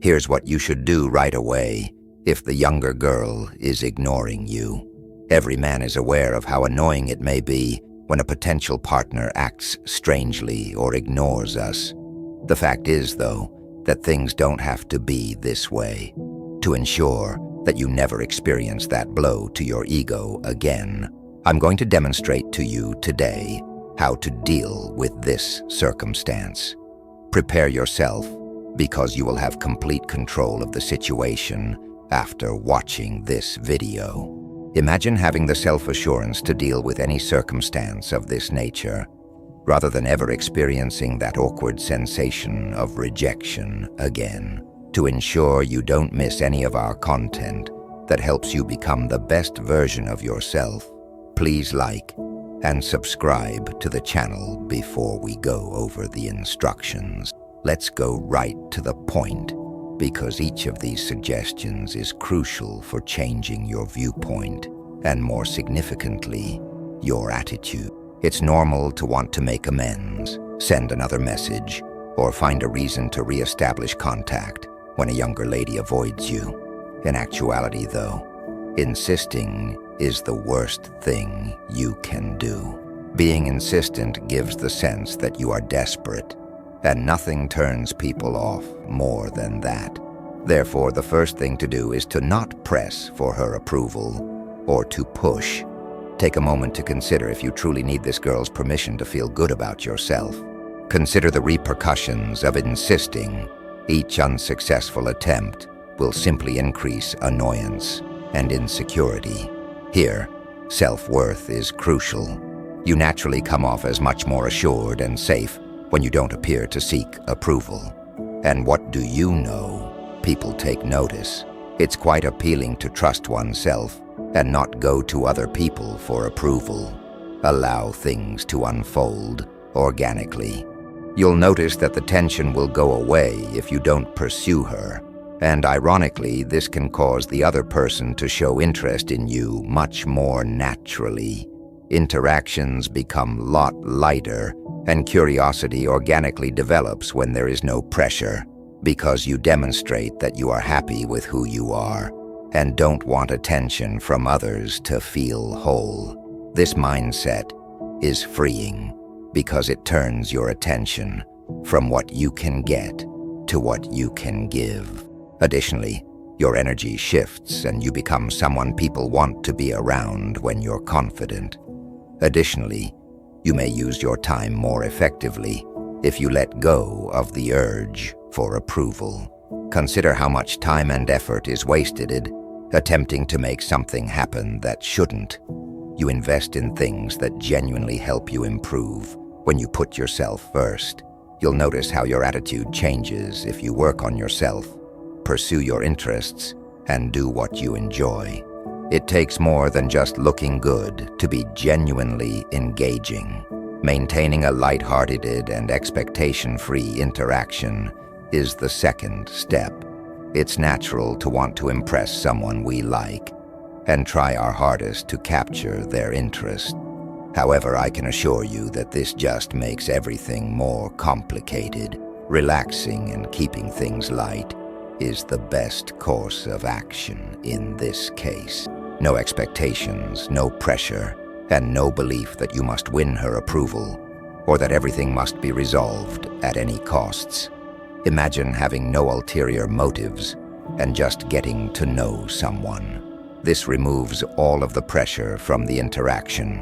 Here's what you should do right away if the younger girl is ignoring you. Every man is aware of how annoying it may be when a potential partner acts strangely or ignores us. The fact is, though, that things don't have to be this way. To ensure that you never experience that blow to your ego again, I'm going to demonstrate to you today how to deal with this circumstance. Prepare yourself, because you will have complete control of the situation after watching this video. Imagine having the self-assurance to deal with any circumstance of this nature, rather than ever experiencing that awkward sensation of rejection again. To ensure you don't miss any of our content that helps you become the best version of yourself, please like and subscribe to the channel before we go over the instructions. Let's go right to the point, because each of these suggestions is crucial for changing your viewpoint and, more significantly, your attitude. It's normal to want to make amends, send another message, or find a reason to re-establish contact when a younger lady avoids you. In actuality, though, insisting is the worst thing you can do. Being insistent gives the sense that you are desperate, and nothing turns people off more than that. Therefore, the first thing to do is to not press for her approval or to push. Take a moment to consider if you truly need this girl's permission to feel good about yourself. Consider the repercussions of insisting. Each unsuccessful attempt will simply increase annoyance and insecurity. Here, self-worth is crucial. You naturally come off as much more assured and safe when you don't appear to seek approval. And what do you know? People take notice. It's quite appealing to trust oneself and not go to other people for approval. Allow things to unfold organically. You'll notice that the tension will go away if you don't pursue her. And ironically, this can cause the other person to show interest in you much more naturally. Interactions become a lot lighter, and curiosity organically develops when there is no pressure, because you demonstrate that you are happy with who you are and don't want attention from others to feel whole. This mindset is freeing because it turns your attention from what you can get to what you can give. Additionally, your energy shifts and you become someone people want to be around when you're confident. Additionally, you may use your time more effectively if you let go of the urge for approval. Consider how much time and effort is wasted attempting to make something happen that shouldn't. You invest in things that genuinely help you improve when you put yourself first. You'll notice how your attitude changes if you work on yourself, pursue your interests, and do what you enjoy. It takes more than just looking good to be genuinely engaging. Maintaining a lighthearted and expectation-free interaction is the second step. It's natural to want to impress someone we like and try our hardest to capture their interest. However, I can assure you that this just makes everything more complicated. Relaxing and keeping things light is the best course of action in this case. No expectations, no pressure, and no belief that you must win her approval or that everything must be resolved at any costs. Imagine having no ulterior motives and just getting to know someone. This removes all of the pressure from the interaction,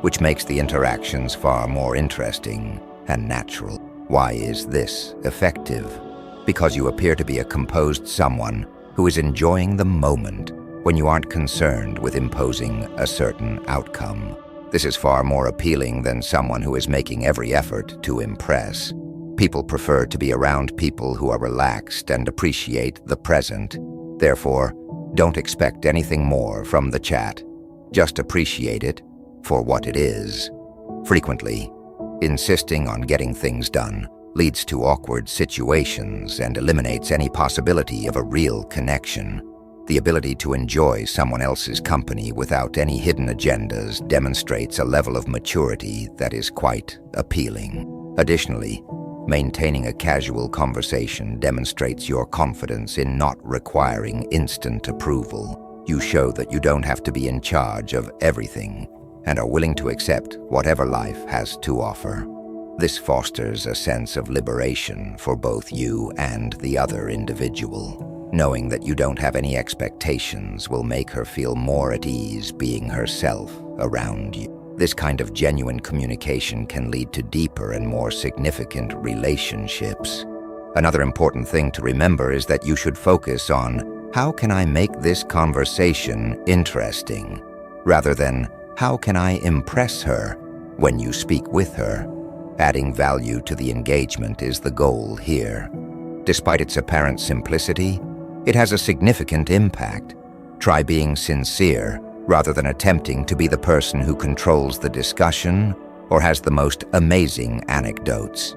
which makes the interactions far more interesting and natural. Why is this effective? Because you appear to be a composed someone who is enjoying the moment when you aren't concerned with imposing a certain outcome. This is far more appealing than someone who is making every effort to impress. People prefer to be around people who are relaxed and appreciate the present. Therefore, don't expect anything more from the chat. Just appreciate it for what it is. Frequently, insisting on getting things done leads to awkward situations and eliminates any possibility of a real connection. The ability to enjoy someone else's company without any hidden agendas demonstrates a level of maturity that is quite appealing. Additionally, Maintaining a casual conversation demonstrates your confidence in not requiring instant approval. You show that you don't have to be in charge of everything and are willing to accept whatever life has to offer. This fosters a sense of liberation for both you and the other individual. Knowing that you don't have any expectations will make her feel more at ease being herself around you. This kind of genuine communication can lead to deeper and more significant relationships. Another important thing to remember is that you should focus on, how can I make this conversation interesting, rather than, how can I impress her when you speak with her? Adding value to the engagement is the goal here. Despite its apparent simplicity, it has a significant impact. Try being sincere, rather than attempting to be the person who controls the discussion or has the most amazing anecdotes.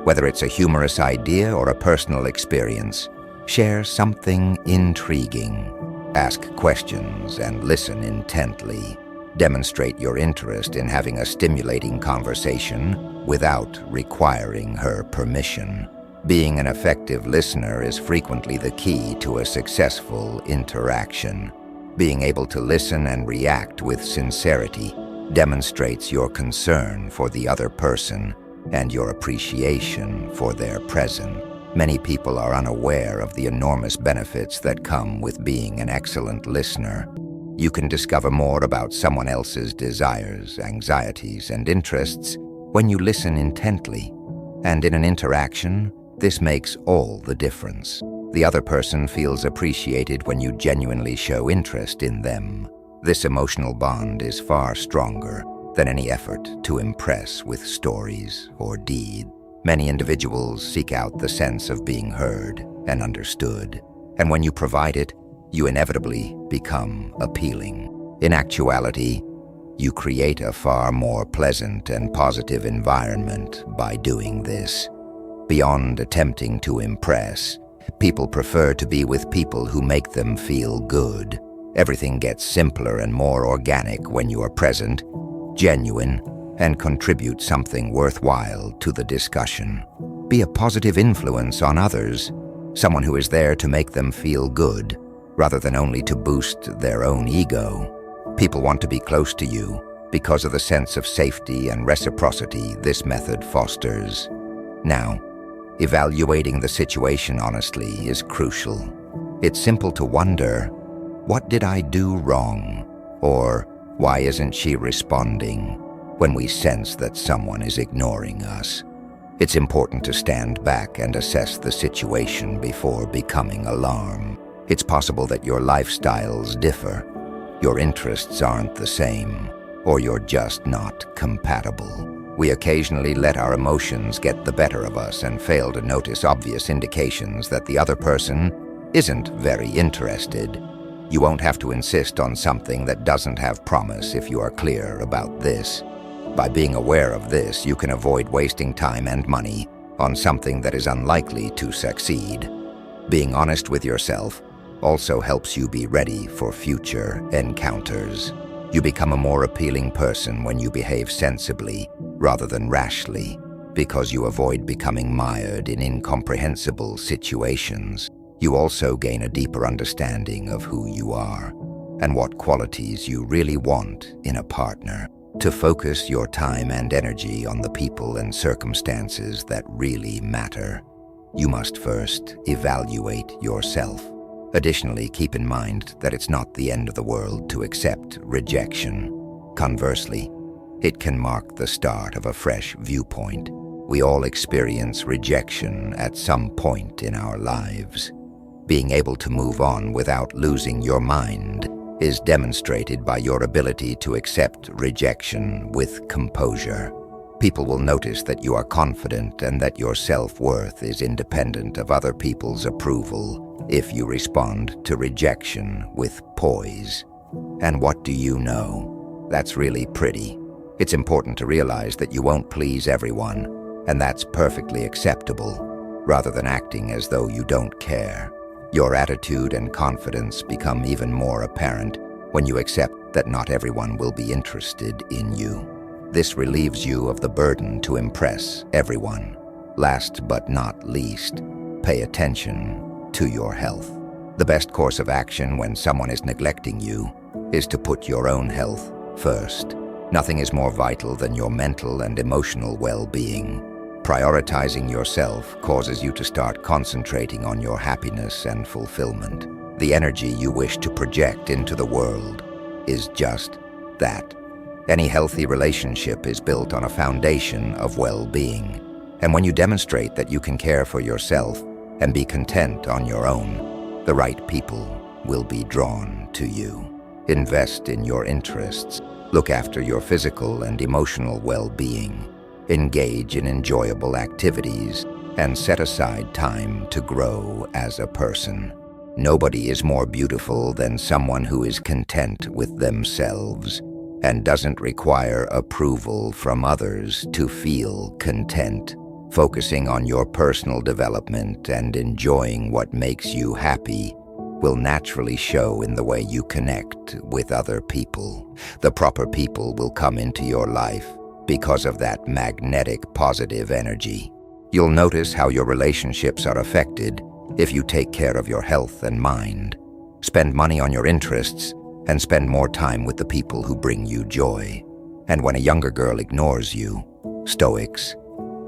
Whether it's a humorous idea or a personal experience, share something intriguing. Ask questions and listen intently. Demonstrate your interest in having a stimulating conversation without requiring her permission. Being an effective listener is frequently the key to a successful interaction. Being able to listen and react with sincerity demonstrates your concern for the other person and your appreciation for their presence. Many people are unaware of the enormous benefits that come with being an excellent listener. You can discover more about someone else's desires, anxieties, and interests when you listen intently. And in an interaction, this makes all the difference. The other person feels appreciated when you genuinely show interest in them. This emotional bond is far stronger than any effort to impress with stories or deeds. Many individuals seek out the sense of being heard and understood, and when you provide it, you inevitably become appealing. In actuality, you create a far more pleasant and positive environment by doing this. Beyond attempting to impress, people prefer to be with people who make them feel good. Everything gets simpler and more organic when you are present, genuine, and contribute something worthwhile to the discussion. Be a positive influence on others, someone who is there to make them feel good, rather than only to boost their own ego. People want to be close to you because of the sense of safety and reciprocity this method fosters. Now, evaluating the situation honestly is crucial. It's simple to wonder, what did I do wrong? Or, why isn't she responding? When we sense that someone is ignoring us, it's important to stand back and assess the situation before becoming alarmed. It's possible that your lifestyles differ, your interests aren't the same, or you're just not compatible. We occasionally let our emotions get the better of us and fail to notice obvious indications that the other person isn't very interested. You won't have to insist on something that doesn't have promise if you are clear about this. By being aware of this, you can avoid wasting time and money on something that is unlikely to succeed. Being honest with yourself also helps you be ready for future encounters. You become a more appealing person when you behave sensibly rather than rashly, because you avoid becoming mired in incomprehensible situations. You also gain a deeper understanding of who you are and what qualities you really want in a partner. To focus your time and energy on the people and circumstances that really matter, you must first evaluate yourself. Additionally, keep in mind that it's not the end of the world to accept rejection. Conversely, it can mark the start of a fresh viewpoint. We all experience rejection at some point in our lives. Being able to move on without losing your mind is demonstrated by your ability to accept rejection with composure. People will notice that you are confident and that your self-worth is independent of other people's approval if you respond to rejection with poise. And what do you know? That's really pretty. It's important to realize that you won't please everyone, and that's perfectly acceptable, rather than acting as though you don't care. Your attitude and confidence become even more apparent when you accept that not everyone will be interested in you. This relieves you of the burden to impress everyone. Last but not least, pay attention to your health. The best course of action when someone is neglecting you is to put your own health first. Nothing is more vital than your mental and emotional well-being. Prioritizing yourself causes you to start concentrating on your happiness and fulfillment. The energy you wish to project into the world is just that. Any healthy relationship is built on a foundation of well-being. And when you demonstrate that you can care for yourself and be content on your own, the right people will be drawn to you. Invest in your interests. Look after your physical and emotional well-being. Engage in enjoyable activities and set aside time to grow as a person. Nobody is more beautiful than someone who is content with themselves and doesn't require approval from others to feel content. Focusing on your personal development and enjoying what makes you happy will naturally show in the way you connect with other people. The proper people will come into your life because of that magnetic positive energy. You'll notice how your relationships are affected if you take care of your health and mind. Spend money on your interests and spend more time with the people who bring you joy. And when a younger girl ignores you, Stoics,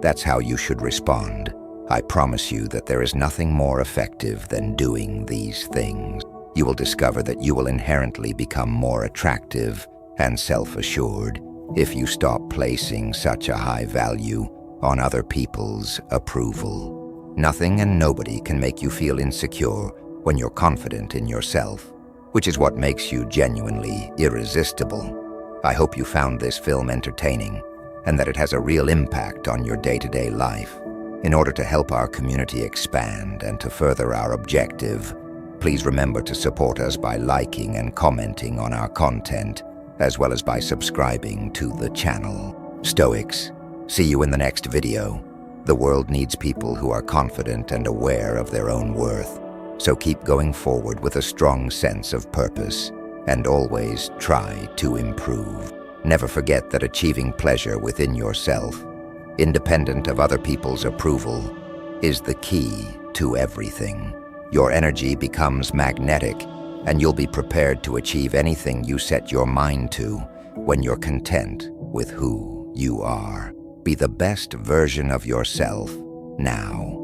that's how you should respond. I promise you that there is nothing more effective than doing these things. You will discover that you will inherently become more attractive and self-assured if you stop placing such a high value on other people's approval. Nothing and nobody can make you feel insecure when you're confident in yourself, which is what makes you genuinely irresistible. I hope you found this film entertaining and that it has a real impact on your day-to-day life. In order to help our community expand and to further our objective, please remember to support us by liking and commenting on our content, as well as by subscribing to the channel. Stoics, see you in the next video. The world needs people who are confident and aware of their own worth. So keep going forward with a strong sense of purpose and always try to improve. Never forget that achieving pleasure within yourself, independent of other people's approval, is the key to everything. Your energy becomes magnetic, and you'll be prepared to achieve anything you set your mind to when you're content with who you are. Be the best version of yourself now.